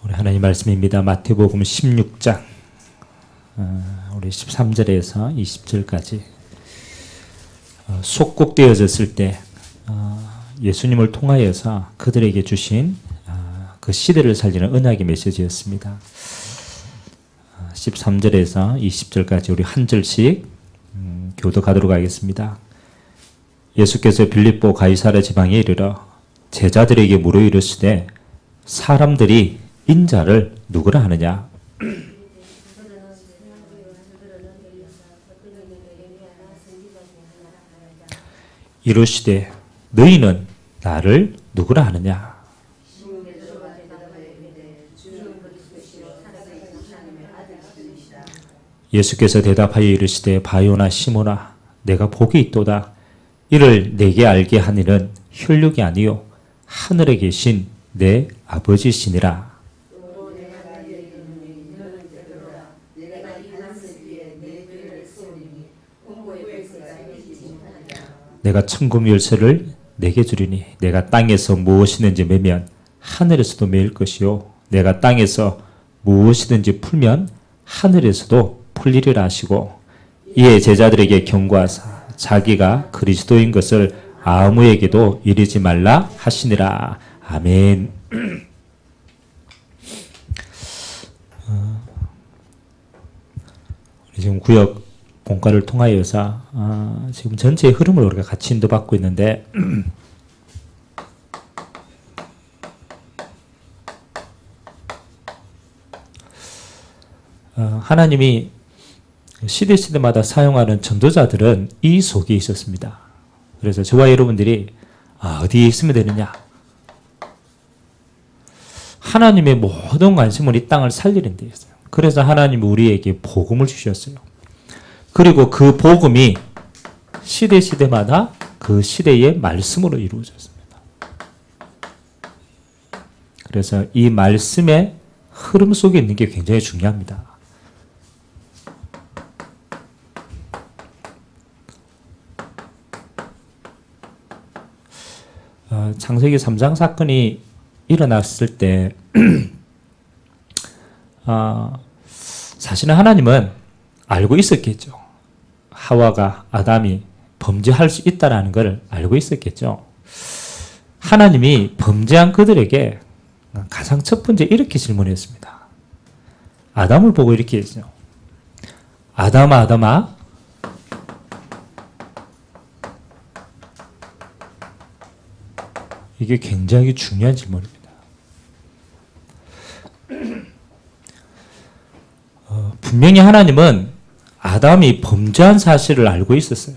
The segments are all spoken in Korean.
우리 하나님 말씀입니다. 마태복음 16장 우리 13절에서 20절까지 속국되어졌을 때 예수님을 통하여서 그들에게 주신 그 시대를 살리는 언약의 메시지였습니다. 13절에서 20절까지 우리 한 절씩 교독하도록 하겠습니다. 예수께서 빌립보 가이사랴 지방에 이르러 제자들에게 물어 이르시되 사람들이 인자를 누구라 하느냐? 이르시되 너희는 나를 누구라 하느냐? 예수께서 대답하여 이르시되 바요나 시몬아 내가 복이 있도다. 이를 내게 알게 하니는 혈육이 아니요 하늘에 계신 내 아버지시니라. 내가 천국 열쇠를 내게 주리니 내가 땅에서 무엇이든지 매면 하늘에서도 매일 것이요 내가 땅에서 무엇이든지 풀면 하늘에서도 풀리리라 하시고 이에 제자들에게 경고하사 자기가 그리스도인 것을 아무에게도 이르지 말라 하시니라. 아멘. 지금 구역 본과를 통하여서 지금 전체의 흐름을 우리가 같이 인도받고 있는데 하나님이 시대마다 사용하는 전도자들은 이 속에 있었습니다. 그래서 저와 여러분들이 어디에 있으면 되느냐? 하나님의 모든 관심은 이 땅을 살리는 데 있어요. 그래서 하나님이 우리에게 복음을 주셨어요. 그리고 그 복음이 시대마다 그 시대의 말씀으로 이루어졌습니다. 그래서 이 말씀의 흐름 속에 있는 게 굉장히 중요합니다. 창세기 3장 사건이 일어났을 때 사실은 하나님은 알고 있었겠죠. 하와가 아담이 범죄할 수 있다는 걸 알고 있었겠죠. 하나님이 범죄한 그들에게 가장 첫 번째 이렇게 질문했습니다. 아담을 보고 이렇게 했죠. 아담아 아담아 이게 굉장히 중요한 질문입니다. 분명히 하나님은 아담이 범죄한 사실을 알고 있었어요.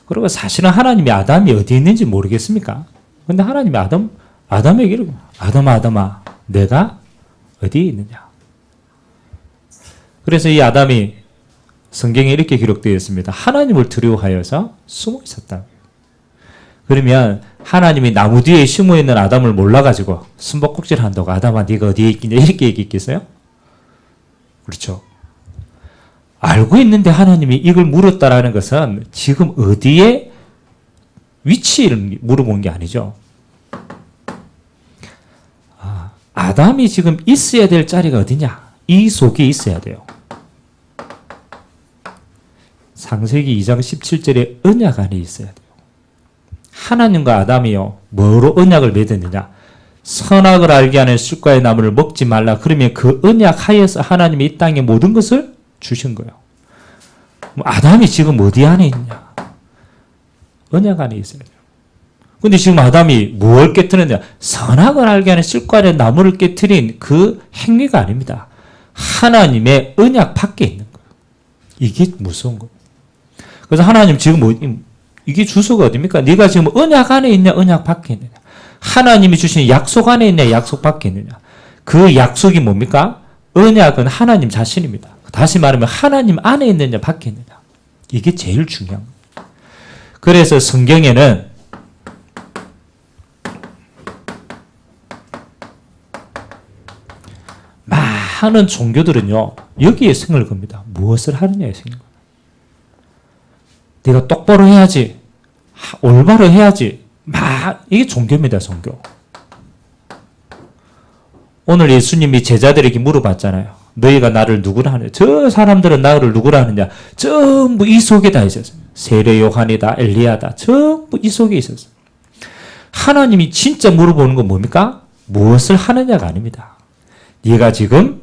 그리고 사실은 하나님이 아담이 어디 있는지 모르겠습니까? 그런데 하나님이 아담에게 이러고 아담아 내가 어디에 있느냐? 그래서 이 아담이 성경에 이렇게 기록되어 있습니다. 하나님을 두려워하여서 숨어 있었다. 그러면 하나님이 나무 뒤에 숨어 있는 아담을 몰라가지고 숨바꼭질 한다고 아담아 네가 어디에 있겠냐 이렇게 얘기했겠어요? 그렇죠. 알고 있는데 하나님이 이걸 물었다라는 것은 지금 어디에 위치를 물어본 게 아니죠. 아담이 지금 있어야 될 자리가 어디냐? 이 속에 있어야 돼요. 창세기 2장 17절에 언약 안에 있어야 돼요. 하나님과 아담이요 뭐로 언약을 맺었느냐? 선악을 알게 하는 숲과의 나무를 먹지 말라. 그러면 그 언약 하에서 하나님이 이 땅에 모든 것을 주신 거예요. 아담이 지금 어디 안에 있냐? 언약 안에 있어야 돼요. 근데 지금 아담이 무엇을 깨뜨렸냐? 선악을 알게 하는 숲과의 나무를 깨뜨린 그 행위가 아닙니다. 하나님의 언약 밖에 있는 거예요. 이게 무서운 거예요. 그래서 하나님 지금 이게 주소가 어디입니까? 네가 지금 언약 안에 있냐? 언약 밖에 있느냐? 하나님이 주신 약속 안에 있냐? 약속 밖에 있느냐? 그 약속이 뭡니까? 언약은 하나님 자신입니다. 다시 말하면 하나님 안에 있느냐? 밖에 있느냐? 이게 제일 중요한 거예요. 그래서 성경에는 많은 종교들은요. 여기에 성을 겁니다. 무엇을 하느냐에 성을 겁니다. 네가 똑바로 해야지. 올바로 해야지. 이게 종교입니다, 종교. 오늘 예수님이 제자들에게 물어봤잖아요. 너희가 나를 누구라 하느냐? 저 사람들은 나를 누구라 하느냐? 전부 이 속에 다 있었어요. 세례 요한이다, 엘리야다. 전부 이 속에 있었어요. 하나님이 진짜 물어보는 건 뭡니까? 무엇을 하느냐가 아닙니다. 네가 지금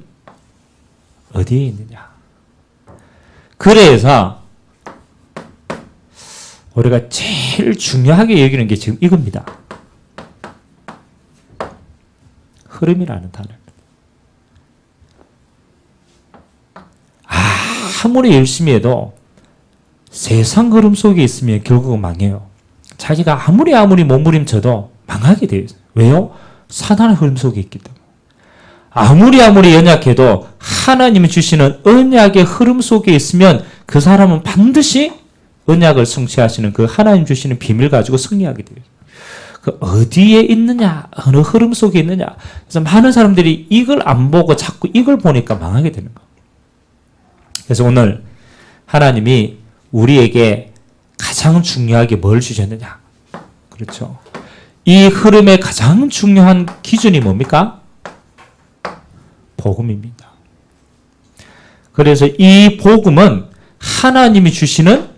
어디에 있느냐? 그래서 우리가 제일 중요하게 여기는 게 지금 이겁니다. 흐름이라는 단어입니다. 아무리 열심히 해도 세상 흐름 속에 있으면 결국은 망해요. 자기가 아무리 몸부림쳐도 망하게 돼요. 왜요? 사단의 흐름 속에 있기 때문에. 아무리 연약해도 하나님이 주시는 언약의 흐름 속에 있으면 그 사람은 반드시 언약을 성취하시는 그 하나님 주시는 비밀 가지고 승리하게 돼요. 그 어디에 있느냐, 어느 흐름 속에 있느냐. 그래서 많은 사람들이 이걸 안 보고 자꾸 이걸 보니까 망하게 되는 거예요. 그래서 오늘 하나님이 우리에게 가장 중요하게 뭘 주셨느냐? 그렇죠. 이 흐름의 가장 중요한 기준이 뭡니까? 복음입니다. 그래서 이 복음은 하나님이 주시는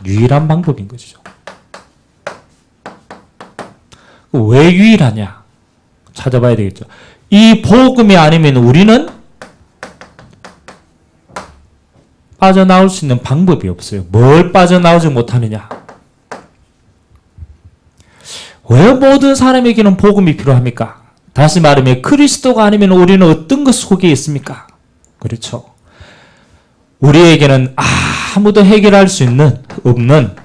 유일한 방법인 것이죠. 왜 유일하냐? 찾아봐야 되겠죠. 이 복음이 아니면 우리는 빠져나올 수 있는 방법이 없어요. 뭘 빠져나오지 못하느냐? 왜 모든 사람에게는 복음이 필요합니까? 다시 말하면 그리스도가 아니면 우리는 어떤 것 속에 있습니까? 그렇죠. 우리에게는 아무도 해결할 수 없는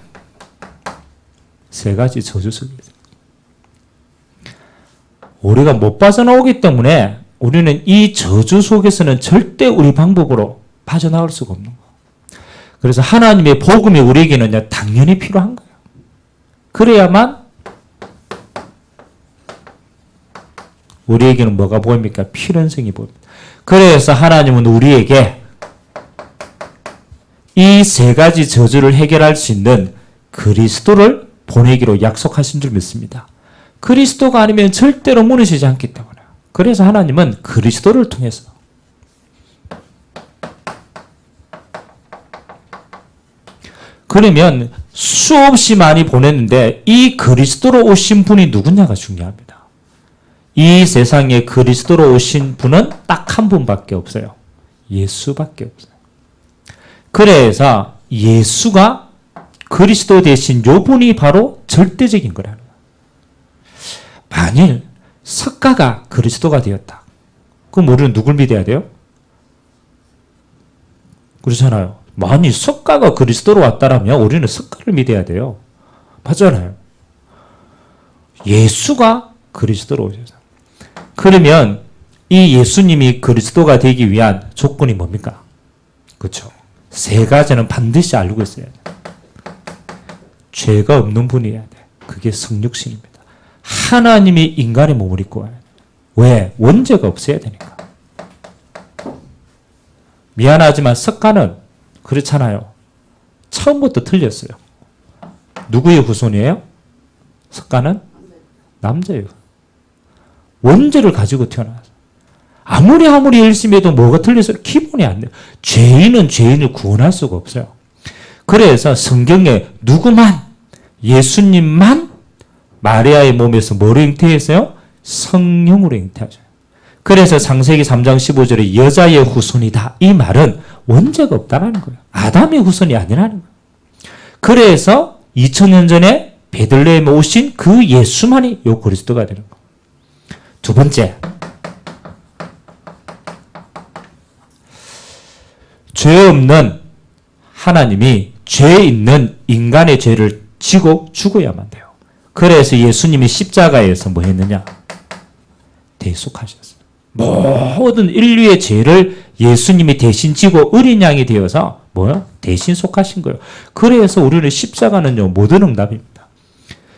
세 가지 저주 속에 있습니다. 우리가 못 빠져나오기 때문에 우리는 이 저주 속에서는 절대 우리 방법으로 빠져나올 수가 없는 거예요. 그래서 하나님의 복음이 우리에게는 당연히 필요한 거예요. 그래야만 우리에게는 뭐가 보입니까? 필연성이 보입니다. 그래서 하나님은 우리에게 이 세 가지 저주를 해결할 수 있는 그리스도를 보내기로 약속하신 줄 믿습니다. 그리스도가 아니면 절대로 무너지지 않기 때문에. 그래서 하나님은 그리스도를 통해서 그러면 수없이 많이 보냈는데 이 그리스도로 오신 분이 누구냐가 중요합니다. 이 세상에 그리스도로 오신 분은 딱 한 분밖에 없어요. 예수밖에 없어요. 그래서 예수가 그리스도 대신 요 분이 바로 절대적인 거라는 거예요. 만일 석가가 그리스도가 되었다. 그럼 우리는 누굴 믿어야 돼요? 그렇잖아요. 만일 석가가 그리스도로 왔다라면 우리는 석가를 믿어야 돼요. 맞잖아요. 예수가 그리스도로 오셔서. 그러면 이 예수님이 그리스도가 되기 위한 조건이 뭡니까? 그렇죠. 세 가지는 반드시 알고 있어야 돼. 죄가 없는 분이어야 돼. 그게 성육신입니다. 하나님이 인간의 몸을 입고 와야 돼. 왜? 원죄가 없어야 되니까. 미안하지만 석가는 그렇잖아요. 처음부터 틀렸어요. 누구의 후손이에요? 석가는 남자예요. 원죄를 가지고 태어났어요. 아무리 열심히 해도 뭐가 틀려서 기본이 안 돼요. 죄인은 죄인을 구원할 수가 없어요. 그래서 성경에 누구만, 예수님만 마리아의 몸에서 뭐로 잉태했어요? 성령으로 잉태하죠. 그래서 창세기 3장 15절에 여자의 후손이다. 이 말은 원죄가 없다라는 거예요. 아담의 후손이 아니라는 거예요. 그래서 2000년 전에 베들레헴에 오신 그 예수만이 요 그리스도가 되는 거예요. 두 번째, 죄 없는 하나님이 죄 있는 인간의 죄를 지고 죽어야만 돼요. 그래서 예수님이 십자가에서 뭐 했느냐? 대속하셨어요. 모든 인류의 죄를 예수님이 대신 지고 어린 양이 되어서 뭐요? 대신 속하신 거예요. 그래서 우리는 십자가는요, 모든 응답입니다.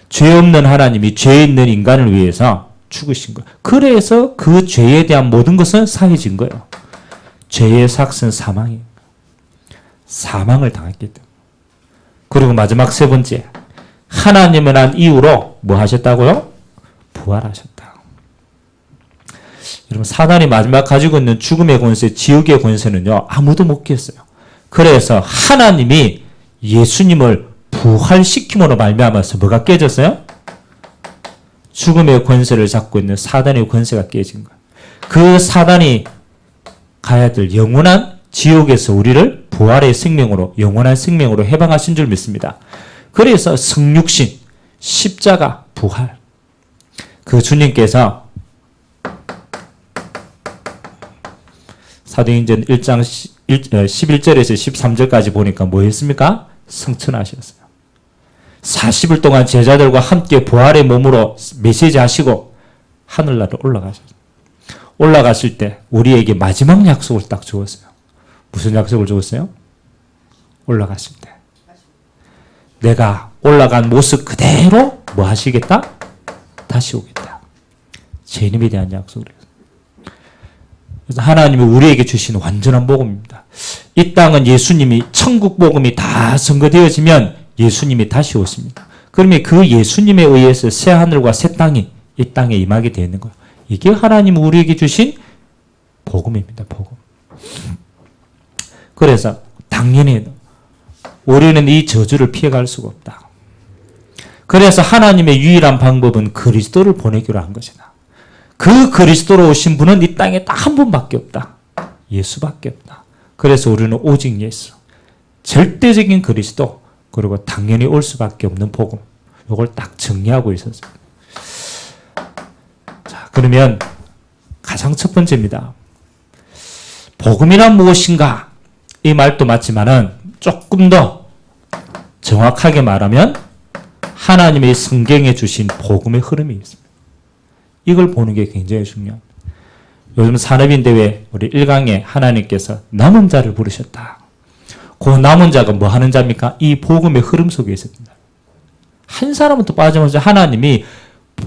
죄 없는 하나님이 죄 있는 인간을 위해서 죽으신 거예요. 그래서 그 죄에 대한 모든 것은 사해진 거예요. 죄의 삭은 사망이에요. 사망을 당했기 때문에. 그리고 마지막 세 번째, 하나님을 한 이후로 뭐 하셨다고요? 부활하셨다. 여러분, 사단이 마지막 가지고 있는 죽음의 권세, 지옥의 권세는요, 아무도 못 깼어요. 그래서 하나님이 예수님을 부활시킴으로 말미암아서 뭐가 깨졌어요? 죽음의 권세를 잡고 있는 사단의 권세가 깨진 거예요. 그 사단이 가야 될 영원한 지옥에서 우리를 부활의 생명으로, 영원한 생명으로 해방하신 줄 믿습니다. 그래서 성육신, 십자가, 부활. 그 주님께서 사도행전 1장 11절에서 13절까지 보니까 뭐 했습니까? 승천하셨어요. 40일 동안 제자들과 함께 부활의 몸으로 메시지 하시고 하늘나라로 올라가셨어요. 올라갔을 때 우리에게 마지막 약속을 딱 주었어요. 무슨 약속을 주었어요? 올라갔을 때 내가 올라간 모습 그대로 뭐 하시겠다? 다시 오겠다. 재림에 대한 약속을 했어요. 그래서 하나님이 우리에게 주신 완전한 복음입니다. 이 땅은 예수님이 천국 복음이 다 선거되어지면 예수님이 다시 오십니다. 그러면 그 예수님에 의해서 새 하늘과 새 땅이 이 땅에 임하게 되어 있는 거예요. 이게 하나님 우리에게 주신 복음입니다. 복음. 그래서 당연히 우리는 이 저주를 피해갈 수가 없다. 그래서 하나님의 유일한 방법은 그리스도를 보내기로 한 것이다. 그 그리스도로 오신 분은 이 땅에 딱 한 분밖에 없다. 예수밖에 없다. 그래서 우리는 오직 예수, 절대적인 그리스도, 그리고 당연히 올 수밖에 없는 복음, 이걸 딱 정리하고 있었어요. 자, 그러면 가장 첫 번째입니다. 복음이란 무엇인가? 이 말도 맞지만은 조금 더 정확하게 말하면 하나님의 성경에 주신 복음의 흐름이 있습니다. 이걸 보는 게 굉장히 중요합니다. 요즘 산업인대회 우리 1강에 하나님께서 남은 자를 부르셨다. 그 남은 자가 뭐 하는 자입니까? 이 복음의 흐름 속에 있습니다. 한 사람은 또 빠짐없이 하나님이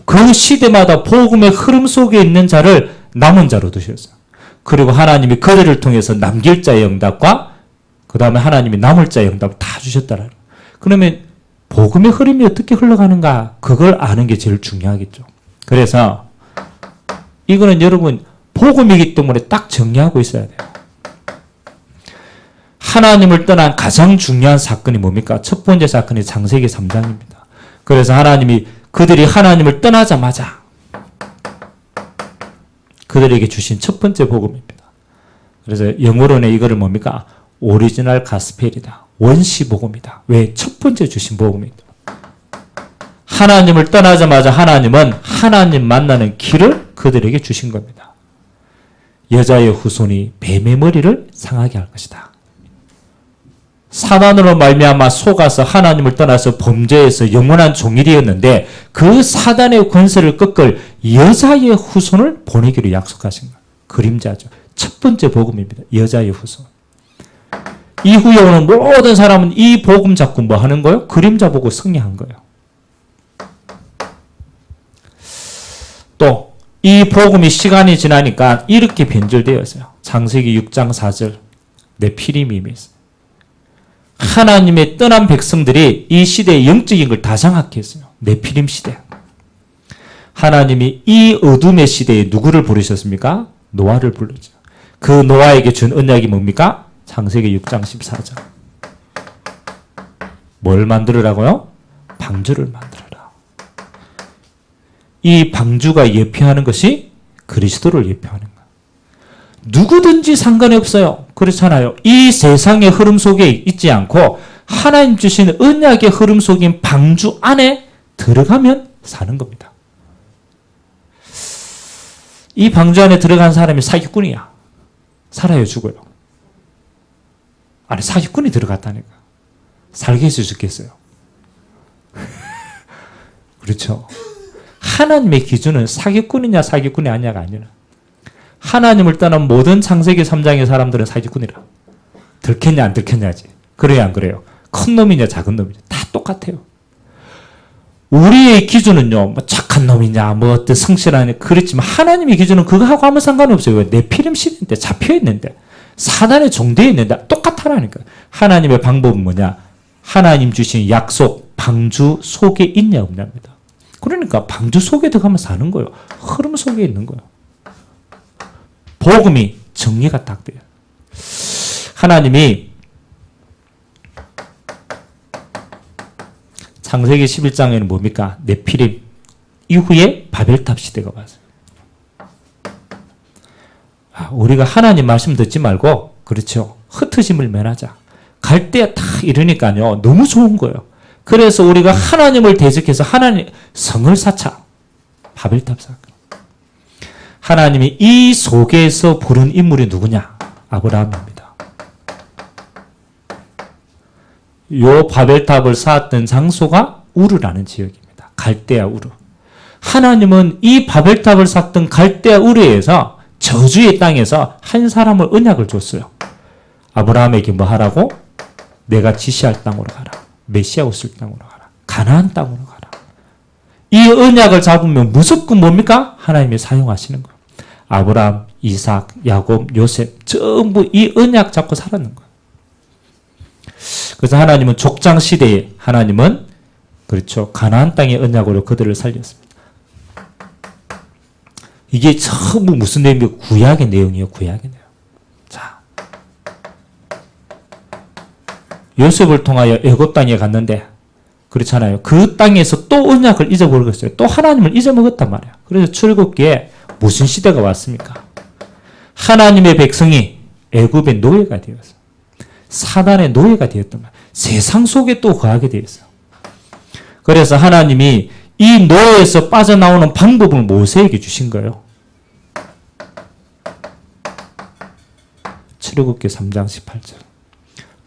그 시대마다 복음의 흐름 속에 있는 자를 남은 자로 두셨어요. 그리고 하나님이 그들을 통해서 남길 자의 응답과 그 다음에 하나님이 남을 자의 응답을 다 주셨다라는. 그러면 복음의 흐름이 어떻게 흘러가는가? 그걸 아는 게 제일 중요하겠죠. 그래서 이거는 여러분 복음이기 때문에 딱 정리하고 있어야 돼요. 하나님을 떠난 가장 중요한 사건이 뭡니까? 첫 번째 사건이 창세기 3장입니다. 그래서 하나님이 그들이 하나님을 떠나자마자 그들에게 주신 첫 번째 복음입니다. 그래서 영어로는 이거를 뭡니까? 오리지널 가스펠이다. 원시 복음이다. 왜? 첫 번째 주신 복음입니다. 하나님을 떠나자마자 하나님은 하나님 만나는 길을 그들에게 주신 겁니다. 여자의 후손이 뱀의 머리를 상하게 할 것이다. 사단으로 말미암아 속아서 하나님을 떠나서 범죄에서 영원한 종이 되었는데 그 사단의 권세를 꺾을 여자의 후손을 보내기로 약속하신 거예요. 그림자죠. 첫 번째 복음입니다. 여자의 후손. 이후에 오는 모든 사람은 이 복음 잡고 뭐 하는 거예요? 그림자 보고 승리한 거예요. 또 이 복음이 시간이 지나니까 이렇게 변질되었어요. 창세기 6장 4절 네피림이 있어요. 하나님의 떠난 백성들이 이 시대의 영적인 걸 다 장악해 했어요. 네피림 시대. 하나님이 이 어둠의 시대에 누구를 부르셨습니까? 노아를 불렀죠. 그 노아에게 준 언약이 뭡니까? 창세기 6장 14절. 뭘 만들으라고요? 방주를 만들어라. 이 방주가 예표하는 것이 그리스도를 예표하는 거예요. 누구든지 상관이 없어요. 그렇잖아요. 이 세상의 흐름 속에 있지 않고 하나님 주신 언약의 흐름 속인 방주 안에 들어가면 사는 겁니다. 이 방주 안에 들어간 사람이 사기꾼이야. 살아요, 죽어요? 아니, 사기꾼이 들어갔다니까. 살게 해서 죽겠어요. 그렇죠. 하나님의 기준은 사기꾼이냐 사기꾼이 아니냐가 아니라 하나님을 떠난 모든 창세기 3장의 사람들은 사기꾼이라. 들켰냐 안 들켰냐지. 그래야 안 그래요? 큰 놈이냐 작은 놈이냐 다 똑같아요. 우리의 기준은요, 뭐 착한 놈이냐, 뭐 어떤 성실하냐 그렇지만 하나님의 기준은 그거하고 아무 상관이 없어요. 네피림 시대인데 잡혀 있는데 사단의 종되어 있는데 똑같아라니까. 하나님의 방법은 뭐냐? 하나님 주신 약속 방주 속에 있냐 없냐입니다. 그러니까 방주 속에 들어가면 사는 거예요. 흐름 속에 있는 거예요. 복음이 정리가 딱 돼요. 하나님이 창세기 11장에는 뭡니까? 네피림 이후에 바벨탑 시대가 왔어요. 우리가 하나님 말씀 듣지 말고, 그렇죠, 흩어짐을 면하자. 갈대에 딱 이러니까요, 너무 좋은 거예요. 그래서 우리가 하나님을 대적해서 하나님 성을 쌓자. 바벨탑 사건. 하나님이 이 속에서 부른 인물이 누구냐? 아브라함입니다. 요 바벨탑을 쌓았던 장소가 우르라는 지역입니다. 갈대아 우르. 하나님은 이 바벨탑을 쌓던 갈대아 우르에서 저주의 땅에서 한 사람을 언약을 줬어요. 아브라함에게 뭐 하라고? 내가 지시할 땅으로 가라. 메시아 오실 땅으로 가라. 가나안 땅으로 가라. 이 언약을 잡으면 무조건 뭡니까? 하나님이 사용하시는 거예요. 아브라함, 이삭, 야곱, 요셉 전부 이 언약 잡고 살았는 거예요. 그래서 하나님은 족장 시대에 하나님은 그렇죠, 가나안 땅의 언약으로 그들을 살렸습니다. 이게 전부 무슨 내용이에요? 구약의 내용이에요. 구약의 내용. 자, 요셉을 통하여 애굽 땅에 갔는데 그렇잖아요. 그 땅에서 또 언약을 잊어버렸어요. 또 하나님을 잊어먹었단 말이에요. 그래서 출애굽기에 무슨 시대가 왔습니까? 하나님의 백성이 애굽의 노예가 되었어요. 사단의 노예가 되었단 말이에요. 세상 속에 또 거하게 되었어요. 그래서 하나님이 이 노예에서 빠져나오는 방법을 모세에게 주신 거예요. 출애굽기 3장 18절.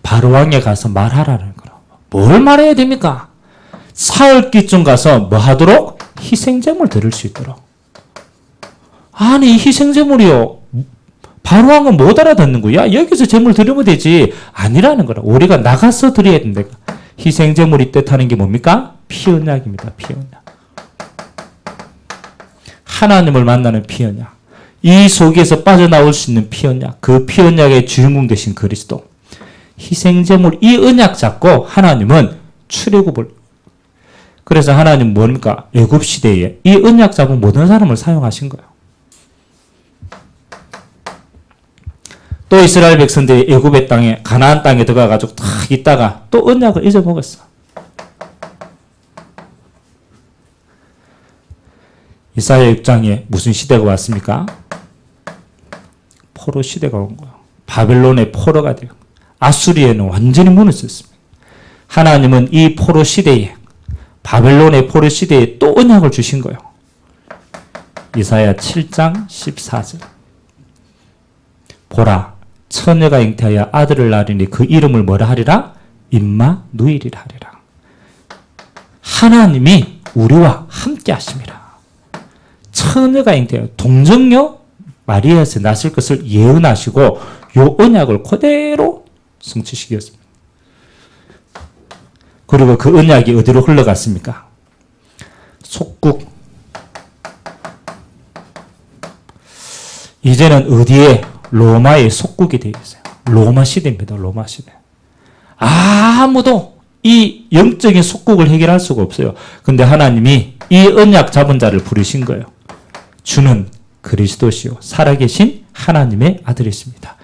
바로왕에 가서 말하라는 거라. 뭘 말해야 됩니까? 사흘기쯤 가서 뭐 하도록? 희생제물 드릴 수 있도록. 아니, 희생제물이요. 바로왕은 못 알아듣는 거야. 여기서 제물 드리면 되지. 아니라는 거라. 우리가 나가서 드려야 된다. 희생제물이 뜻하는 게 뭡니까? 피언약입니다. 피언약. 하나님을 만나는 피언약. 이 속에서 빠져나올 수 있는 피언약. 그 피언약의 주인공 되신 그리스도. 희생제물 이 언약 잡고 하나님은 출애굽을. 그래서 하나님은 뭡니까? 애굽 시대에 이 언약 잡은 모든 사람을 사용하신 거예요. 또 이스라엘 백성들이 애굽의 땅에 가나안 땅에 들어가가지고 탁 있다가 또 언약을 잊어먹었어. 이사야 6장에 무슨 시대가 왔습니까? 포로 시대가 온 거예요. 바벨론의 포로가 되고 아수리에는 완전히 무너졌습니다. 하나님은 이 포로 시대에 바벨론의 포로 시대에 또 언약을 주신 거예요. 이사야 7장 14절. 보라, 처녀가 잉태하여 아들을 낳으리니 그 이름을 뭐라 하리라? 임마누엘이라 하리라. 하나님이 우리와 함께 하심이라. 처녀가 잉태하여 동정녀 마리아에서 낳으실 것을 예언하시고 요 언약을 그대로 성취시켰습니다. 그리고 그 언약이 어디로 흘러갔습니까? 속국. 이제는 어디에? 로마의 속국이 되어 있어요. 로마 시대입니다. 로마 시대. 아무도 이 영적인 속국을 해결할 수가 없어요. 근데 하나님이 이 언약 잡은 자를 부르신 거예요. 주는 그리스도시요 살아계신 하나님의 아들이십니다.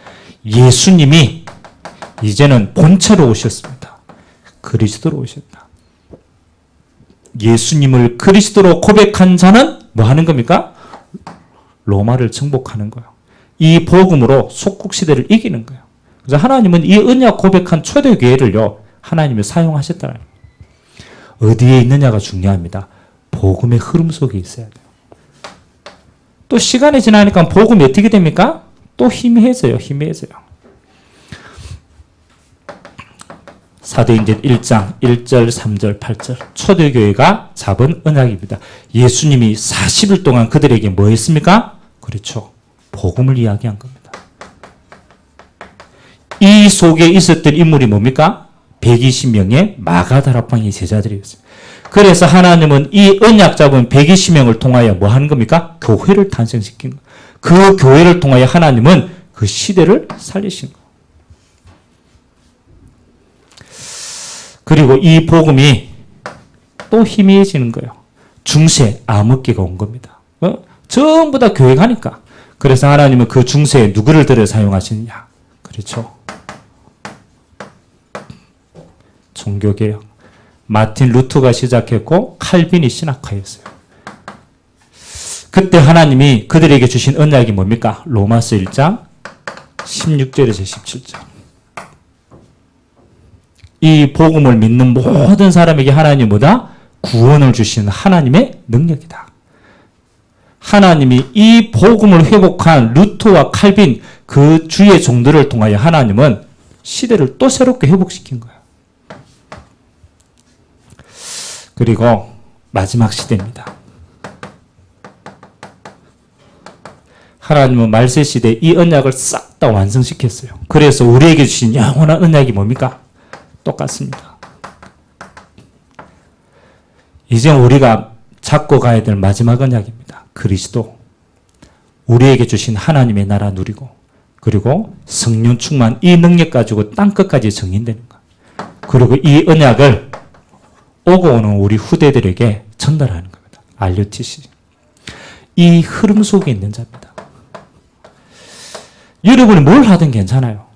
예수님이 이제는 본체로 오셨습니다. 그리스도로 오셨다. 예수님을 그리스도로 고백한 자는 뭐 하는 겁니까? 로마를 정복하는 거예요. 이 복음으로 속국 시대를 이기는 거예요. 그래서 하나님은 이 언약 고백한 초대교회를요, 하나님이 사용하셨다는 거예요. 어디에 있느냐가 중요합니다. 복음의 흐름 속에 있어야 돼요. 또 시간이 지나니까 복음이 어떻게 됩니까? 또 희미해져요. 희미해져요. 사도행전 1장 1절 3절 8절 초대교회가 잡은 언약입니다. 예수님이 40일 동안 그들에게 뭐 했습니까? 그렇죠. 복음을 이야기한 겁니다. 이 속에 있었던 인물이 뭡니까? 120명의 마가다락방의 제자들이었어요. 그래서 하나님은 이 언약 잡은 120명을 통하여 뭐 하는 겁니까? 교회를 탄생시킨 거예요. 그 교회를 통하여 하나님은 그 시대를 살리신 거예요. 그리고 이 복음이 또 희미해지는 거예요. 중세 암흑기가 온 겁니다. 전부 다 교회 가니까. 그래서 하나님은 그 중세에 누구를 들여 사용하시느냐? 그렇죠. 종교개혁. 마틴 루터가 시작했고 칼빈이 신학화였어요. 그때 하나님이 그들에게 주신 언약이 뭡니까? 로마서 1장 16절에서 17절. 이 복음을 믿는 모든 사람에게 하나님이 뭐다? 구원을 주시는 하나님의 능력이다. 하나님이 이 복음을 회복한 루터와 칼빈 그 주의 종들을 통하여 하나님은 시대를 또 새롭게 회복시킨 거예요. 그리고 마지막 시대입니다. 하나님은 말세 시대에 이 언약을 싹 다 완성시켰어요. 그래서 우리에게 주신 영원한 언약이 뭡니까? 똑같습니다. 이제 우리가 잡고 가야 될 마지막 언약입니다. 그리스도. 우리에게 주신 하나님의 나라 누리고 그리고 성령 충만 이 능력 가지고 땅끝까지 정인되는 것. 그리고 이 언약을 오고 오는 우리 후대들에게 전달하는 겁니다. RUTC. 이 흐름 속에 있는 자입니다. 여러분이 뭘 하든 괜찮아요.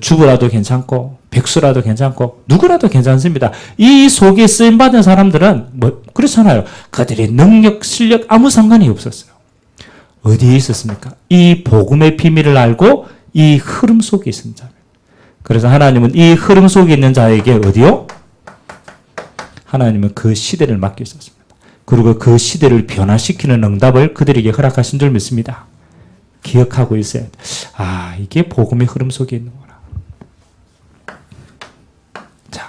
주부라도 괜찮고 백수라도 괜찮고 누구라도 괜찮습니다. 이 속에 쓰임받은 사람들은 그렇잖아요. 그들의 능력, 실력 아무 상관이 없었어요. 어디에 있었습니까? 이 복음의 비밀을 알고 이 흐름 속에 있는 자입니다. 그래서 하나님은 이 흐름 속에 있는 자에게 어디요? 하나님은 그 시대를 맡기셨습니다. 그리고 그 시대를 변화시키는 응답을 그들에게 허락하신 줄 믿습니다. 기억하고 있어야 돼. 아, 이게 복음의 흐름 속에 있는구나. 자,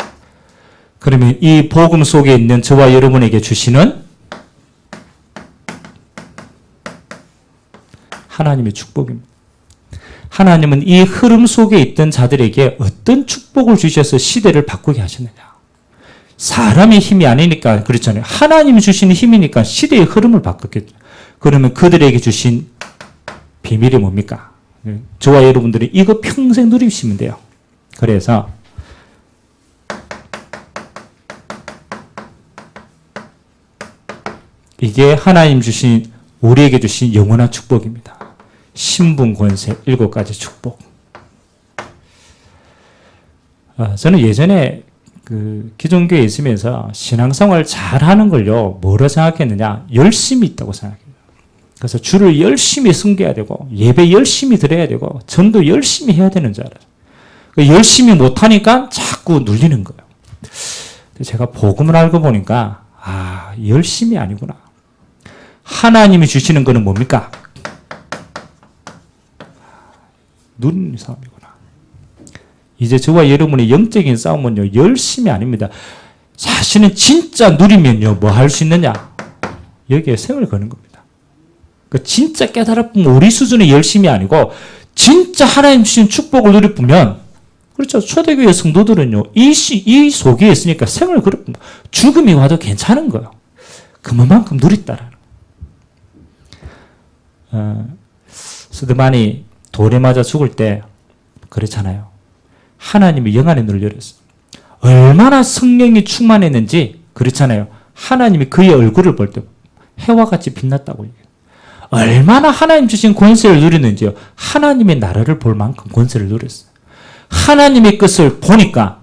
그러면 이 복음 속에 있는 저와 여러분에게 주시는 하나님의 축복입니다. 하나님은 이 흐름 속에 있던 자들에게 어떤 축복을 주셔서 시대를 바꾸게 하셨느냐. 사람의 힘이 아니니까 그렇잖아요. 하나님이 주시는 힘이니까 시대의 흐름을 바꿨겠죠. 그러면 그들에게 주신 비밀이 뭡니까? 저와 여러분들이 이거 평생 누리시면 돼요. 그래서 이게 하나님 주신 우리에게 주신 영원한 축복입니다. 신분, 권세, 7가지 축복. 저는 예전에 그 기존교회에 있으면서 신앙생활 잘하는 걸요, 뭐로 생각했느냐? 열심히 있다고 생각해요. 그래서 주를 열심히 섬겨야 되고 예배 열심히 드려야 되고 전도 열심히 해야 되는 줄 알아요. 열심히 못하니까 자꾸 눌리는 거예요. 제가 복음을 알고 보니까 열심이 아니구나. 하나님이 주시는 거는 뭡니까? 누리는 싸움이구나. 이제 저와 여러분의 영적인 싸움은요, 열심이 아닙니다. 자신은 진짜 누리면요, 뭐 할 수 있느냐? 여기에 생을 거는 겁니다. 진짜 깨달았으면 우리 수준의 열심이 아니고 진짜 하나님 주신 축복을 누리면 그렇죠. 초대교회 성도들은요. 이 속에 있으니까 생을 걸어봅니다. 죽음이 와도 괜찮은 거예요. 그만큼 누렸다라는 스드반이 돌에 맞아 죽을 때 그렇잖아요. 하나님이 영 안에 눈을 열었어요. 얼마나 성령이 충만했는지 그렇잖아요. 하나님이 그의 얼굴을 볼 때 해와 같이 빛났다고 얘기해요. 얼마나 하나님 주신 권세를 누리는지요. 하나님의 나라를 볼 만큼 권세를 누렸어요. 하나님의 뜻을 보니까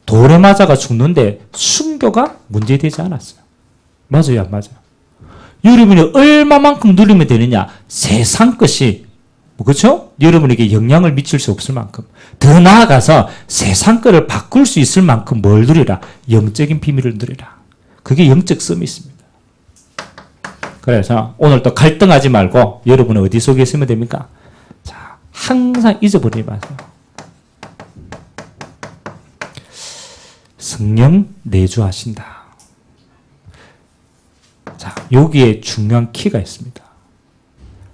돌에 맞아가 죽는데 순교가 문제되지 않았어요. 맞아요, 안 맞아요? 여러분이 얼마만큼 누리면 되느냐? 세상 것이 그렇죠? 여러분에게 영향을 미칠 수 없을 만큼 더 나아가서 세상 것을 바꿀 수 있을 만큼 뭘 누리라? 영적인 비밀을 누리라. 그게 영적 서밋입니다. 그래서 오늘 또 갈등하지 말고 여러분은 어디 속에 있으면 됩니까? 자, 항상 잊어버리지 마세요. 성령 내주하신다. 자, 여기에 중요한 키가 있습니다.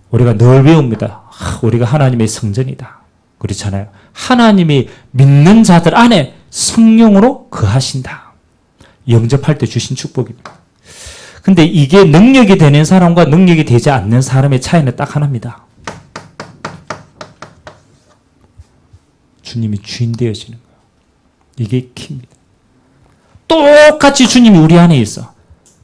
우리가 늘 외웁니다. 우리가 하나님의 성전이다. 그렇잖아요. 하나님이 믿는 자들 안에 성령으로 거하신다. 영접할 때 주신 축복입니다. 근데 이게 능력이 되는 사람과 능력이 되지 않는 사람의 차이는 딱 하나입니다. 주님이 주인 되어지는 거예요. 이게 키입니다. 똑같이 주님이 우리 안에 있어.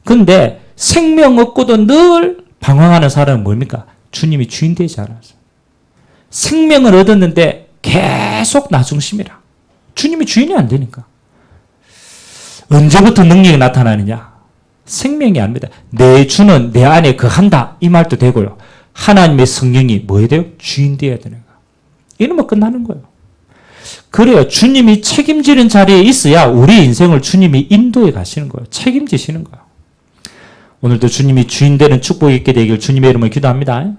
근데 생명 없고도 늘 방황하는 사람은 뭡니까? 주님이 주인 되지 않았어요. 생명을 얻었는데 계속 나 중심이라. 주님이 주인이 안 되니까. 언제부터 능력이 나타나느냐? 생명이 아닙니다. 내 주는 내 안에 거한다. 이 말도 되고요. 하나님의 성령이 뭐 해야 돼요? 주인 되어야 되는 거야. 이러면 끝나는 거예요. 그래요. 주님이 책임지는 자리에 있어야 우리 인생을 주님이 인도해 가시는 거예요. 책임지시는 거예요. 오늘도 주님이 주인 되는 축복이 있게 되길 주님의 이름으로 기도합니다.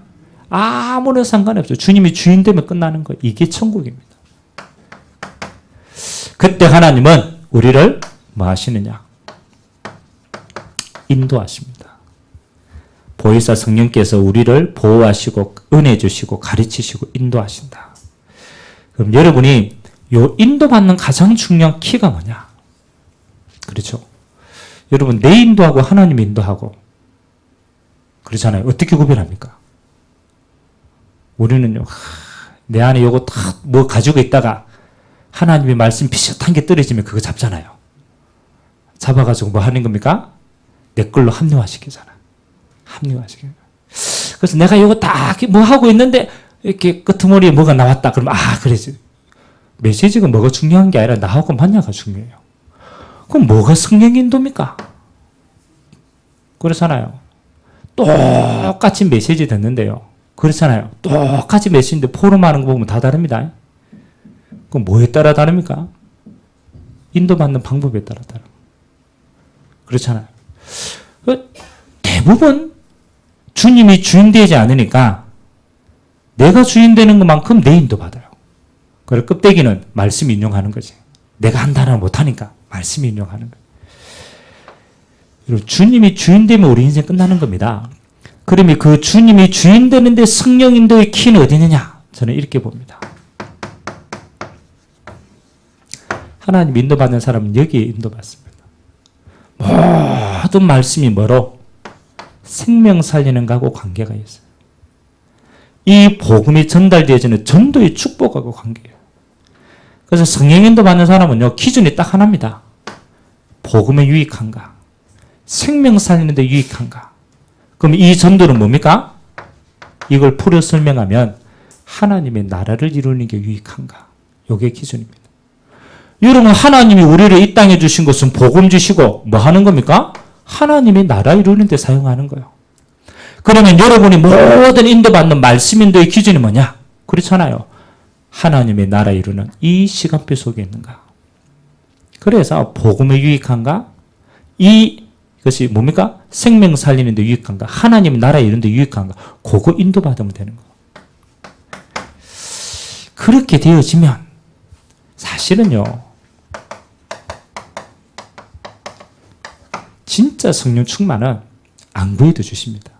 아무런 상관이 없어요. 주님이 주인 되면 끝나는 거예요. 이게 천국입니다. 그때 하나님은 우리를 뭐 하시느냐? 인도하십니다. 보혜사 성령께서 우리를 보호하시고 은혜 주시고 가르치시고 인도하신다. 그럼 여러분이 요 인도받는 가장 중요한 키가 뭐냐? 그렇죠? 여러분 내 인도하고 하나님 인도하고 그렇잖아요. 어떻게 구별합니까? 우리는요. 내 안에 요거 다 뭐 가지고 있다가 하나님의 말씀 비슷한 게 떨어지면 그거 잡잖아요. 잡아가지고 뭐 하는 겁니까? 내 걸로 합리화시키잖아. 합리화시키는 거야. 그래서 내가 요거 다 뭐 하고 있는데 이렇게 끄트머리에 뭐가 나왔다. 그러면 그래지. 메시지가 뭐가 중요한 게 아니라 나하고 만나가 중요해요. 그럼 뭐가 성령 인도입니까? 그렇잖아요. 똑같이 메시지 듣는데요. 그렇잖아요. 똑같이 메시지인데 포럼하는 거 보면 다 다릅니다. 그럼 뭐에 따라 다릅니까? 인도받는 방법에 따라 다릅니다. 그렇잖아요. 대부분 주님이 주인 되지 않으니까 내가 주인 되는 것만큼 내 인도받아요. 그래서 껍데기는 말씀 인용하는 거지. 내가 한다는 못하니까 말씀 인용하는 거예요. 여러분, 주님이 주인 되면 우리 인생 끝나는 겁니다. 그러면 그 주님이 주인 되는데 성령 인도의 키는 어디 있느냐? 저는 이렇게 봅니다. 하나님 인도받는 사람은 여기에 인도받습니다. 모든 말씀이 뭐로? 생명 살리는 것하고 관계가 있어요. 이 복음이 전달되어지는 전도의 축복하고 관계예요. 그래서 성령 인도받는 사람은요, 기준이 딱 하나입니다. 복음에 유익한가? 생명 살리는데 유익한가? 그럼 이 전도는 뭡니까? 이걸 풀어 설명하면 하나님의 나라를 이루는 게 유익한가? 이게 기준입니다. 여러분, 하나님이 우리를 이 땅에 주신 것은 복음 주시고 뭐 하는 겁니까? 하나님의 나라 이루는 데 사용하는 거예요. 그러면 여러분이 모든 인도받는 말씀 인도의 기준이 뭐냐? 그렇잖아요. 하나님의 나라 이루는 이 시간표 속에 있는가? 그래서 복음에 유익한가? 이것이 뭡니까? 생명 살리는 데 유익한가? 하나님의 나라 이루는 데 유익한가? 그거 인도받으면 되는 거예요. 그렇게 되어지면 사실은요, 진짜 성령 충만은 안 구해도 주십니다.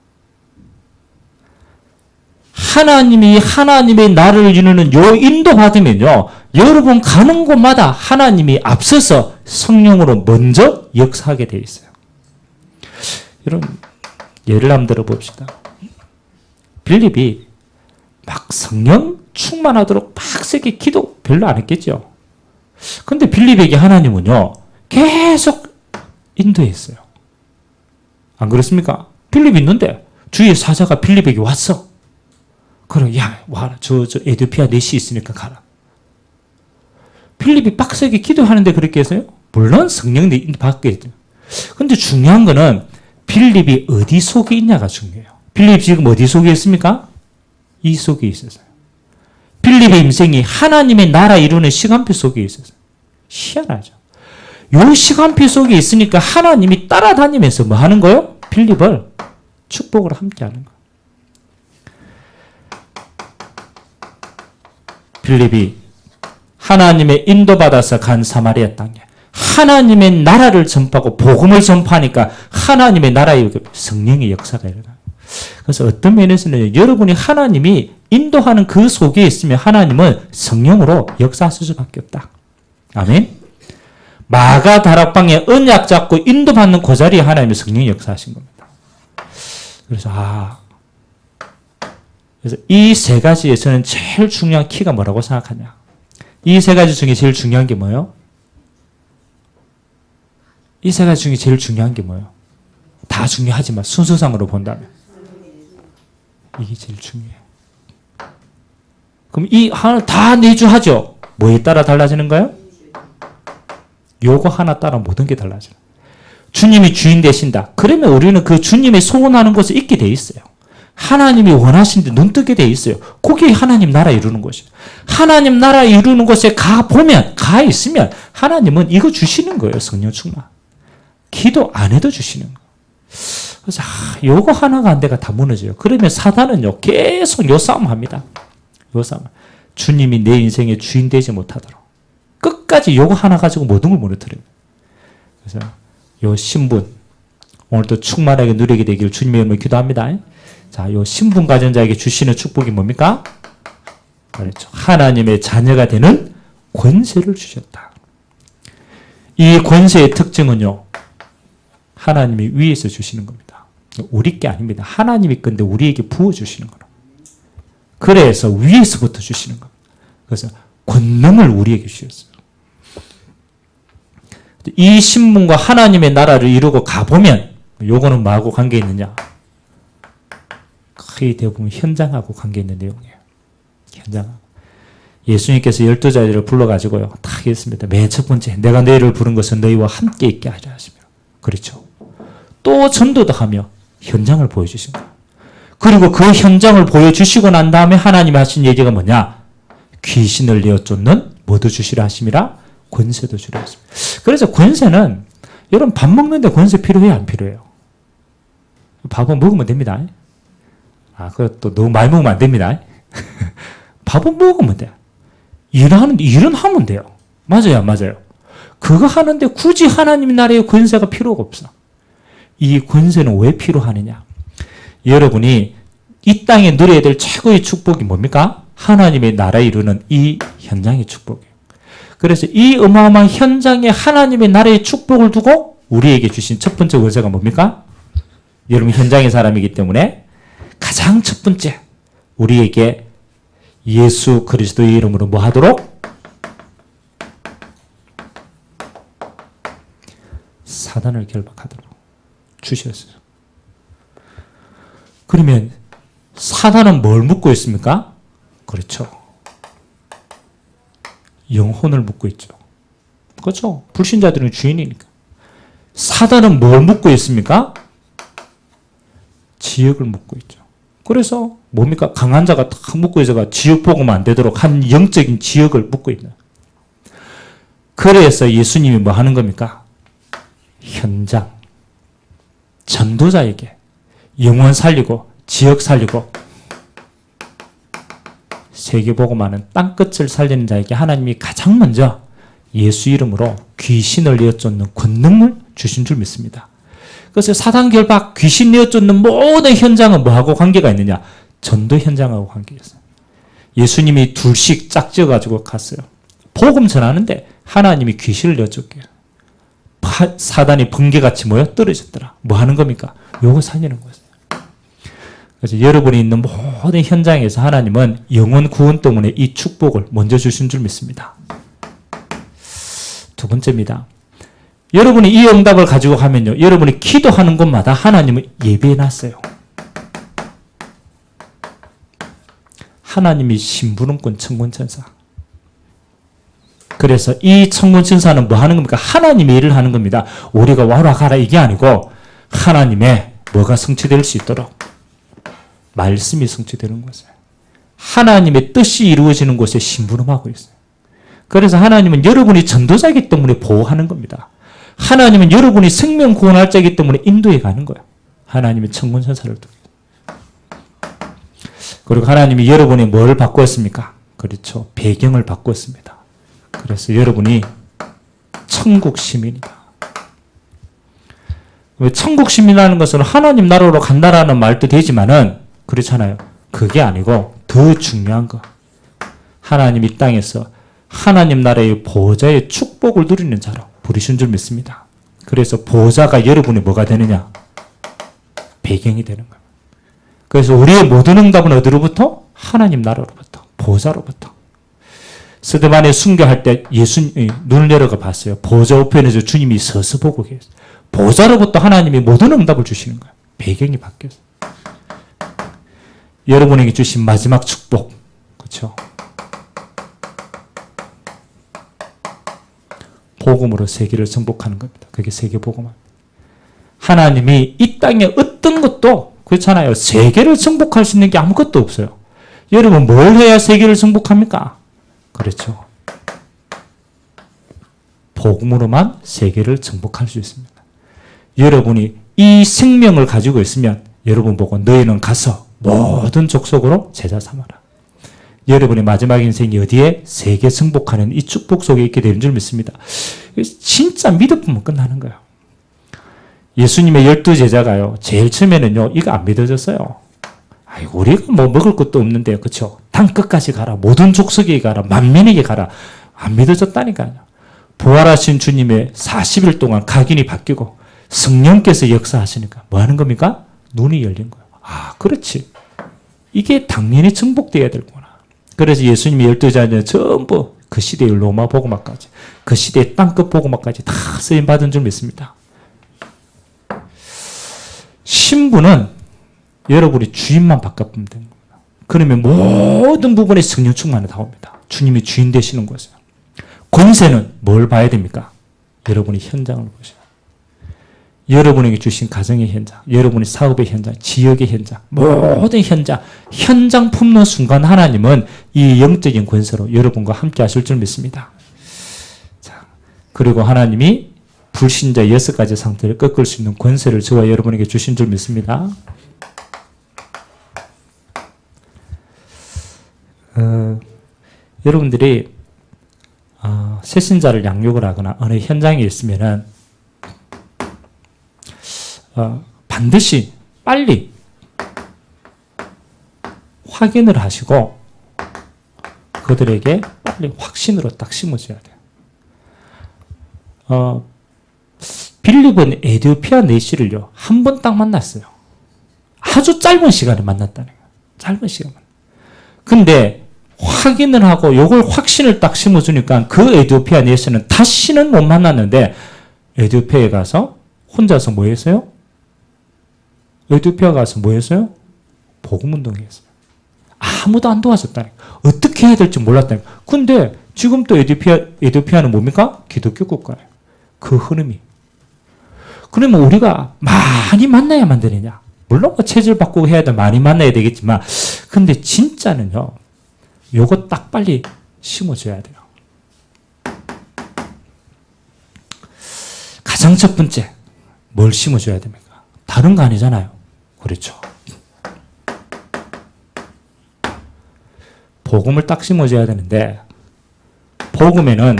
하나님이 하나님의 나라를 이루는 요 인도받으면요, 여러분 가는 곳마다 하나님이 앞서서 성령으로 먼저 역사하게 되어 있어요. 여러분, 예를 한번 들어봅시다. 빌립이 막 성령 충만하도록 빡세게 기도 별로 안 했겠죠. 근데 빌립에게 하나님은요, 계속 인도했어요. 안 그렇습니까? 빌립이 있는데 주의 사자가 빌립에게 왔어. 그래, 야, 와라. 저 에디오피아 넷이 있으니까 가라. 필립이 빡세게 기도하는데 그렇게 해서요? 물론 성령이 받게 했죠. 근데 중요한 거는 필립이 어디 속에 있냐가 중요해요. 필립이 지금 어디 속에 있습니까? 이 속에 있었어요. 필립의 인생이 하나님의 나라 이루는 시간표 속에 있었어요. 희한하죠. 요 시간표 속에 있으니까 하나님이 따라다니면서 뭐 하는 거예요? 필립을 축복을 함께 하는 거예요. 필립이 하나님의 인도받아서 간 사마리아 땅에 하나님의 나라를 전파하고 복음을 전파하니까 하나님의 나라의 성령의 역사가 일어나요. 그래서 어떤 면에서는 여러분이 하나님이 인도하는 그 속에 있으면 하나님은 성령으로 역사하실 수밖에 없다. 아멘. 마가 다락방에 언약 잡고 인도받는 그 자리에 하나님의 성령이 역사하신 겁니다. 그래서 이 세 가지에서는 제일 중요한 키가 뭐라고 생각하냐? 이 세 가지 중에 제일 중요한 게 뭐예요? 이 세 가지 중에 제일 중요한 게 뭐예요? 다 중요하지만 순서상으로 본다면 이게 제일 중요해요. 그럼 이 하나 다 내주하죠. 뭐에 따라 달라지는가요? 요거 하나 따라 모든 게 달라져요. 주님이 주인 되신다. 그러면 우리는 그 주님이 소원하는 곳에 있게 돼 있어요. 하나님이 원하신 데 눈뜨게 돼 있어요. 그게 하나님 나라 이루는 곳이에요. 하나님 나라 이루는 곳에 가 있으면 하나님은 이거 주시는 거예요. 성령 충만. 기도 안 해도 주시는 거예요. 그래서 요거 하나가 안 돼가 다 무너져요. 그러면 사단은요 계속 요 싸움 합니다. 요 싸움. 주님이 내 인생의 주인 되지 못하도록 끝까지 요거 하나 가지고 모든 걸 무너뜨려요. 그래서 요 신분 오늘도 충만하게 누리게 되기를 주님의 이름으로 기도합니다. 자, 요 신분 가진 자에게 주시는 축복이 뭡니까? 그렇죠. 하나님의 자녀가 되는 권세를 주셨다. 이 권세의 특징은요. 하나님이 위에서 주시는 겁니다. 우리 게 아닙니다. 하나님이 건데 우리에게 부어주시는 거라. 그래서 위에서부터 주시는 겁니다. 그래서 권능을 우리에게 주셨어요. 이 신분과 하나님의 나라를 이루고 가보면 요거는 뭐하고 관계 있느냐? 거의 대부분 현장하고 관계 있는 내용이에요. 현장하고. 예수님께서 12자들을 불러가지고요. 딱 했습니다. 맨 첫 번째 내가 너희를 부른 것은 너희와 함께 있게 하려 하시며. 그렇죠. 또 전도도 하며 현장을 보여주신 거예요. 그리고 그 현장을 보여주시고 난 다음에 하나님이 하신 얘기가 뭐냐? 귀신을 내어 쫓는 뭐도 주시라 하심이라 권세도 주라 하십니다. 그래서 권세는 여러분 밥 먹는데 권세 필요해요? 안 필요해요? 밥은 먹으면 됩니다. 그것도 너무 많이 먹으면 안 됩니다. 밥은 먹으면 돼요. 일은 하면 돼요. 맞아요, 안 맞아요? 그거 하는데 굳이 하나님 나라의 권세가 필요가 없어. 이 권세는 왜 필요하느냐? 여러분이 이 땅에 누려야 될 최고의 축복이 뭡니까? 하나님의 나라 이루는 이 현장의 축복이에요. 그래서 이 어마어마한 현장에 하나님의 나라의 축복을 두고 우리에게 주신 첫 번째 권세가 뭡니까? 여러분 현장의 사람이기 때문에 가장 첫 번째 우리에게 예수 그리스도의 이름으로 뭐 하도록? 사단을 결박하도록 주셨어요. 그러면 사단은 뭘 묻고 있습니까? 그렇죠. 영혼을 묻고 있죠. 그렇죠. 불신자들은 주인이니까. 사단은 뭘 묻고 있습니까? 지역을 묻고 있죠. 그래서 뭡니까? 강한 자가 딱 묻고 있어가 지역 복음 안 되도록 한 영적인 지역을 묻고 있는. 그래서 예수님이 뭐 하는 겁니까? 현장. 전도자에게 영혼 살리고 지역 살리고 세계복음하는 땅끝을 살리는 자에게 하나님이 가장 먼저 예수 이름으로 귀신을 내어쫓는 권능을 주신 줄 믿습니다. 그래서 사단 결박, 귀신 내어쫓는 모든 현장은 뭐하고 관계가 있느냐? 전도 현장하고 관계가 있어요. 예수님이 둘씩 짝지어가지고 갔어요. 복음 전하는데 하나님이 귀신을 내어쫓게 사단이 번개같이 모여 떨어졌더라. 뭐 하는 겁니까? 요거 살리는 거예요. 그래서 여러분이 있는 모든 현장에서 하나님은 영혼 구원 때문에 이 축복을 먼저 주신 줄 믿습니다. 두 번째입니다. 여러분이 이 응답을 가지고 가면요. 여러분이 기도하는 곳마다 하나님을 예배해 놨어요. 하나님이 심부름꾼 천군천사. 그래서 이 천군천사는 뭐 하는 겁니까? 하나님의 일을 하는 겁니다. 우리가 와라 가라 이게 아니고 하나님의 뭐가 성취될 수 있도록 말씀이 성취되는 곳이에요. 하나님의 뜻이 이루어지는 곳에 심부름하고 있어요. 그래서 하나님은 여러분이 전도자이기 때문에 보호하는 겁니다. 하나님은 여러분이 생명 구원할 자이기 때문에 인도해 가는 거예요. 하나님의 천군천사를 통해. 그리고 하나님이 여러분이 뭘 바꾸었습니까? 그렇죠. 배경을 바꾸었습니다. 그래서 여러분이 천국 시민이다. 천국 시민이라는 것은 하나님 나라로 간다라는 말도 되지만은 그렇잖아요. 그게 아니고 더 중요한 거. 하나님 이 땅에서 하나님 나라의 보호자의 축복을 누리는 자로 부르신 줄 믿습니다. 그래서 보호자가 여러분이 뭐가 되느냐? 배경이 되는 거예요. 그래서 우리의 모든 응답은 어디로부터? 하나님 나라로부터, 보호자로부터. 스데반에 순교할 때 예수님 눈을 내려가 봤어요. 보호자 우편에서 주님이 서서 보고 계세요. 보호자로부터 하나님이 모든 응답을 주시는 거예요. 배경이 바뀌었어요. 여러분에게 주신 마지막 축복. 그렇죠? 복음으로 세계를 정복하는 겁니다. 그게 세계복음입니다. 하나님이 이 땅에 어떤 것도 그렇잖아요. 세계를 정복할 수 있는 게 아무것도 없어요. 여러분 뭘 해야 세계를 정복합니까? 그렇죠. 복음으로만 세계를 정복할 수 있습니다. 여러분이 이 생명을 가지고 있으면 여러분 보고 너희는 가서 모든 족속으로 제자 삼아라. 여러분의 마지막 인생이 어디에? 세계 정복하는 이 축복 속에 있게 되는 줄 믿습니다. 진짜 믿어보면 끝나는 거예요. 예수님의 12제자가요. 제일 처음에는요. 이거 안 믿어졌어요. 아이고 우리가 뭐 먹을 것도 없는데 그렇죠? 땅 끝까지 가라. 모든 족속에 가라. 만민에게 가라. 안 믿어졌다니까요. 부활하신 주님의 40일 동안 각인이 바뀌고 성령께서 역사하시니까 뭐 하는 겁니까? 눈이 열린 거예요. 아 그렇지. 이게 당연히 정복되어야 되구나. 그래서 예수님이 12제자는 전부 그 시대의 로마 복음화까지 그 시대의 땅끝 복음화까지 다 쓰임받은 줄 믿습니다. 신부는 여러분이 주인만 바꿔보면 됩니다. 그러면 모든 부분에 성령 충만이 나옵니다. 주님이 주인 되시는 것이에요. 권세는 뭘 봐야 됩니까? 여러분이 현장을 보셔야 돼요. 여러분에게 주신 가정의 현장, 여러분의 사업의 현장, 지역의 현장, 모든 현장 품는 순간 하나님은 이 영적인 권세로 여러분과 함께 하실 줄 믿습니다. 자, 그리고 하나님이 불신자 6가지 상태를 꺾을 수 있는 권세를 저와 여러분에게 주신 줄 믿습니다. 여러분들이 새신자를 양육을 하거나 어느 현장에 있으면은 반드시 빨리 확인을 하시고 그들에게 빨리 확신으로 딱 심어줘야 돼요. 빌립은 에티오피아 내시를요, 한 번 딱 만났어요. 아주 짧은 시간에 만났다는 거예요. 짧은 시간. 근데 확인을 하고 요걸 확신을 딱 심어주니까 그 에티오피아 내시는 다시는 못 만났는데 에티오피아에 가서 혼자서 뭐 했어요? 에티오피아 가서 뭐 했어요? 복음운동 했어요. 아무도 안 도와줬다니까. 어떻게 해야 될지 몰랐다니까. 근데 지금 또 에티오피아는 뭡니까? 기독교 국가예요. 그 흐름이. 그러면 우리가 많이 만나야만 되느냐? 물론 체질 바꾸고 해야 돼. 많이 만나야 되겠지만 근데 진짜는요. 요거 딱 빨리 심어줘야 돼요. 가장 첫 번째 뭘 심어줘야 됩니까? 다른 거 아니잖아요. 그렇죠. 복음을 딱 심어줘야 되는데 복음에는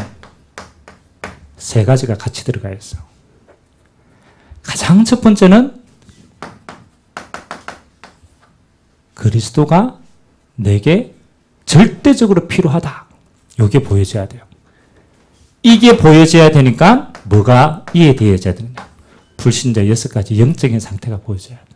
3가지가 같이 들어가 있어요. 가장 첫 번째는 그리스도가 내게 절대적으로 필요하다. 이게 보여져야 돼요. 이게 보여져야 되니까 뭐가 이해되어져야 되느냐. 불신자 6가지 영적인 상태가 보여져야 돼요.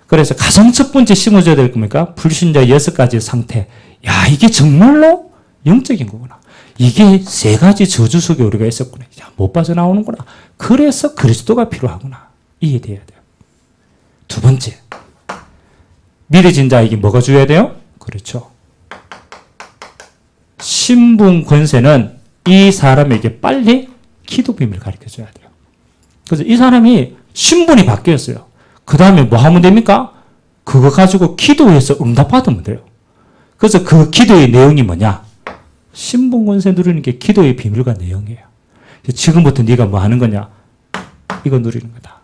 그래서 가장 첫 번째 심어줘야 될 겁니까? 불신자 6가지 상태. 야, 이게 정말로 영적인 거구나. 이게 3가지 저주 속에 우리가 있었구나. 야, 못 빠져나오는구나. 그래서 그리스도가 필요하구나. 이해돼야 돼요. 두 번째. 믿어진 자에게 뭐가 줘야 돼요? 그렇죠. 신분 권세는 이 사람에게 빨리 기도 비밀을 가르쳐 줘야 돼요. 그래서 이 사람이 신분이 바뀌었어요. 그 다음에 뭐 하면 됩니까? 그거 가지고 기도해서 응답받으면 돼요. 그래서 그 기도의 내용이 뭐냐? 신분 권세 누리는 게 기도의 비밀과 내용이에요. 지금부터 네가 뭐 하는 거냐? 이거 누리는 거다.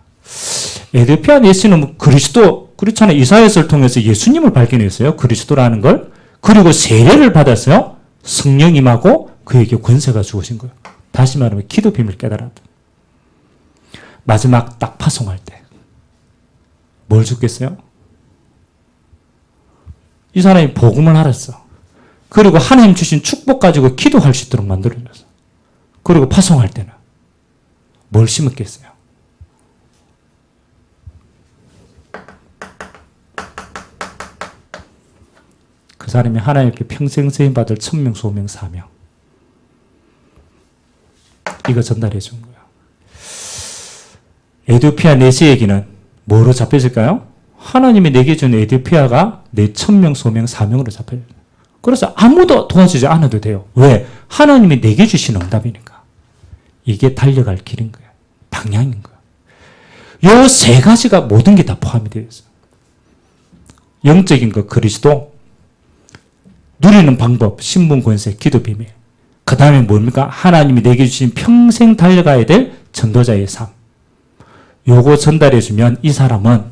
에티오피아 내시는 그리스도, 그렇잖아요. 이사야서를 통해서 예수님을 발견했어요. 그리스도라는 걸. 그리고 세례를 받았어요. 성령 임하고 그에게 권세가 주어진 거예요. 다시 말하면 기도 비밀 깨달았다. 마지막 딱 파송할 때 뭘 죽겠어요? 이 사람이 복음을 알았어. 그리고 하나님 주신 축복 가지고 기도할 수 있도록 만들어줬어. 그리고 파송할 때는 뭘 심었겠어요? 그 사람이 하나님께 평생 쓰임받을 천명, 소명, 사명. 이거 전달해 준 거예요. 에티오피아 내시에게는 뭐로 잡혀질까요? 하나님이 내게 준 에디오피아가 내 천명, 소명, 사명으로 잡혀요. 그래서 아무도 도와주지 않아도 돼요. 왜? 하나님이 내게 주신 응답이니까. 이게 달려갈 길인 거예요. 방향인 거예요. 요 세 가지가 모든 게 다 포함이 되어 있어요. 영적인 것, 그리스도, 누리는 방법, 신분, 권세, 기도, 비밀. 그 다음에 뭡니까? 하나님이 내게 주신 평생 달려가야 될 전도자의 삶. 요거 전달해주면 이 사람은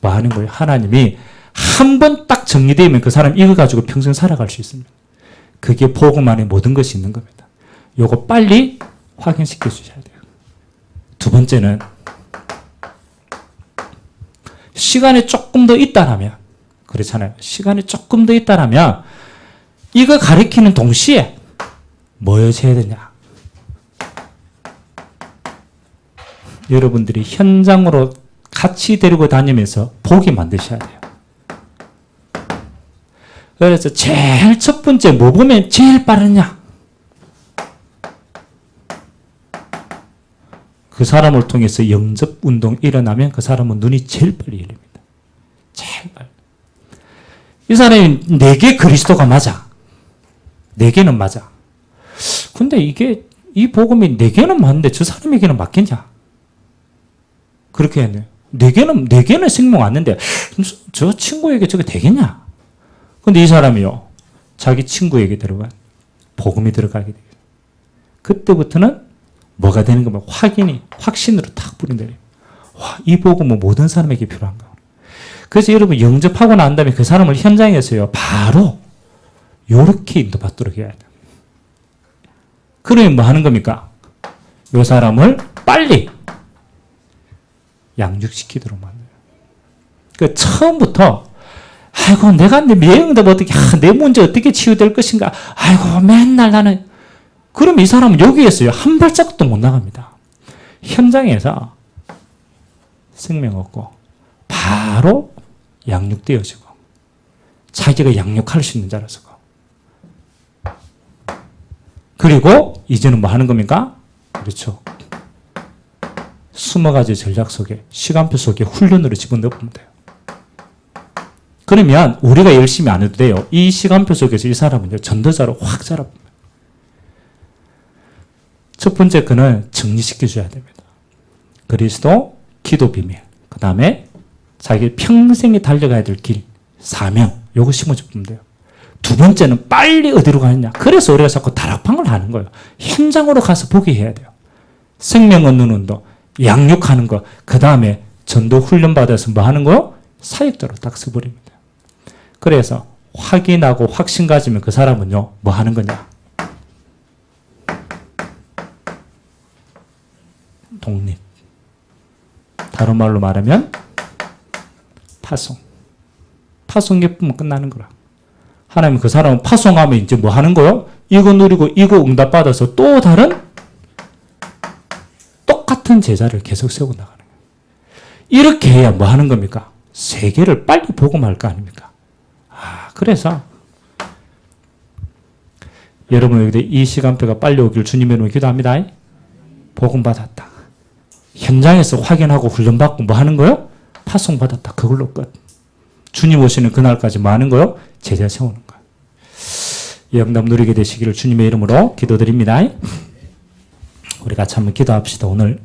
뭐 하는 거예요? 하나님이 한 번 딱 정리되면 그 사람 이거 가지고 평생 살아갈 수 있습니다. 그게 복음 안에 모든 것이 있는 겁니다. 요거 빨리 확인시켜 주셔야 돼요. 두 번째는 시간이 조금 더 있다라면, 그렇잖아요. 시간이 조금 더 있다라면 이거 가리키는 동시에 뭐여야 되냐? 여러분들이 현장으로 같이 데리고 다니면서 보기 만드셔야 돼요. 그래서 제일 첫 번째 뭐 보면 제일 빠르냐? 그 사람을 통해서 영접 운동이 일어나면 그 사람은 눈이 제일 빨리 열립니다. 제일 빨리. 이 사람이 내게 그리스도가 맞아. 내게는 맞아. 근데 이게 이 복음이 내게는 맞는데 저 사람에게는 맞겠냐? 그렇게 했네요. 내게는 생명 왔는데 저 친구에게 저게 되겠냐? 근데 이 사람이요. 자기 친구에게 들어간 복음이 들어가게 돼요. 그때부터는 뭐가 되는 거면 확신으로 탁 뿌린다. 와, 이 복음은 모든 사람에게 필요한가? 그래서 여러분 영접하고 난 다음에 그 사람을 현장에서요. 바로 요렇게 인도받도록 해야 돼요. 그러면 뭐 하는 겁니까? 이 사람을 빨리 양육시키도록 만들어요. 그 처음부터 아이고 내가 내 미행답 어떻게 내 문제 어떻게 치유될 것인가 아이고 맨날 나는 그럼 이 사람은 여기에서요 한 발자국도 못 나갑니다. 현장에서 생명 얻고 바로 양육되어지고 자기가 양육할 수 있는 자라서 그리고 이제는 뭐 하는 겁니까? 그렇죠. 20가지 전략 속에 시간표 속에 훈련으로 집어넣으면 돼요. 그러면 우리가 열심히 안 해도 돼요. 이 시간표 속에서 이 사람은 전도자로 확 자랍니다. 첫 번째 그는 정리시켜줘야 됩니다. 그리스도, 기도 비밀, 그 다음에 자기 평생에 달려가야 될 길, 사명, 요거 심어주면 돼요. 두 번째는 빨리 어디로 가느냐. 그래서 우리가 자꾸 다락방을 하는 거예요. 현장으로 가서 보게 해야 돼요. 생명 얻는 운동, 양육하는 거, 그 다음에 전도 훈련 받아서 뭐 하는 거요? 사역자로 딱 써버립니다. 그래서 확인하고 확신 가지면 그 사람은요, 뭐 하는 거냐? 독립. 다른 말로 말하면 파송. 파송 예쁘면 끝나는 거라. 하나님 그 사람은 파송하면 이제 뭐 하는 거요? 이거 누리고 이거 응답받아서 또 다른 똑같은 제자를 계속 세우고 나가는 거예요. 이렇게 해야 뭐 하는 겁니까? 세계를 빨리 복음할 거 아닙니까? 그래서 여러분 여기 이 시간표가 빨리 오길 주님의 이름으로 기도합니다. 복음 받았다. 현장에서 확인하고 훈련받고 뭐 하는 거요? 파송 받았다. 그걸로 끝. 주님 오시는 그날까지 뭐 하는 거요? 제자 세우는 거예요. 이 응답 누리게 되시기를 주님의 이름으로 기도드립니다. 우리 같이 한번 기도합시다. 오늘